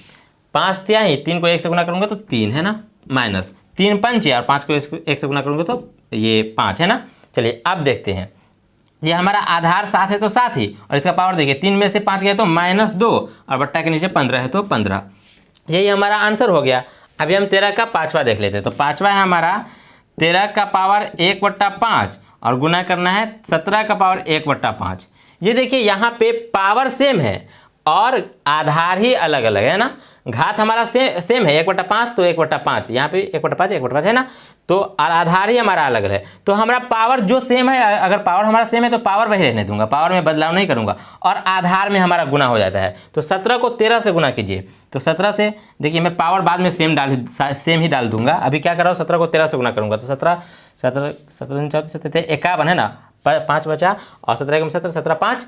5 क्या है, 3 को 1 से गुना करूँगा तो 3, है ना, माइनस 3 पंच और 5 को 1 से गुना करूँगा तो ये 5, है ना। चलिए अब देखते हैं, ये हमारा आधार 7 है तो 7 ही, और इसका पावर देखिए 3 में से 5 गया तो -2 और बट्टा के नीचे 15 है तो 15। यही हमारा आंसर हो गया। अभी हम 13 का पाँचवा देख लेते हैं। तो पाँचवा है हमारा 13 का पावर 1/5 और गुना करना है 17 का पावर 1/5। ये देखिए यहाँ पे पावर सेम है और आधार ही अलग अलग है ना। घात हमारा सेम है 1/5 तो 1/5, यहाँ पे 1/5 1/5 है ना, तो आधार ही हमारा अलग है। तो हमारा पावर जो सेम है, अगर पावर हमारा सेम है तो पावर वही रहने दूंगा, पावर में बदलाव नहीं करूंगा, और आधार में हमारा गुना हो जाता है। तो 17 को 13 से गुना कीजिए। तो 17 से देखिए मैं पावर बाद में सेम ही डाल दूंगा। अभी क्या कर रहा हूँ 17 को 13 से गुना करूंगा तो 17 51 है ना, 5 बचा और 17 17 17 5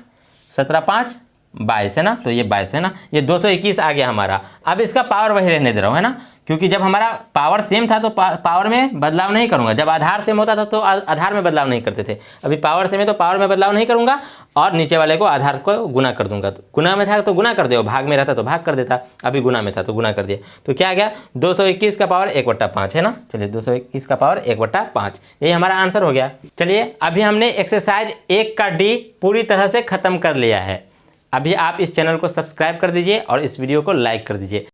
17 5 22 है ना, तो ये 22 है ना, ये 221 आ गया हमारा। अब इसका पावर वही रहने दे रहा हूँ, है ना, क्योंकि जब हमारा पावर सेम था तो पावर में बदलाव नहीं करूंगा। जब आधार सेम होता था तो आधार में बदलाव नहीं करते थे। अभी पावर सेम है तो पावर में बदलाव नहीं करूंगा और नीचे वाले को आधार को गुना कर दूंगा। तो गुना में था तो गुना कर दो, भाग में रहता तो भाग कर देता, अभी गुना में था तो गुना कर दिया। तो क्या आ गया 221 का पावर 1/5, है ना। चलिए 221 का पावर 1/5, यही हमारा आंसर हो गया। चलिए अभी हमने एक्सरसाइज 1 का डी पूरी तरह से खत्म कर लिया है। अभी आप इस चैनल को सब्सक्राइब कर दीजिए और इस वीडियो को लाइक कर दीजिए।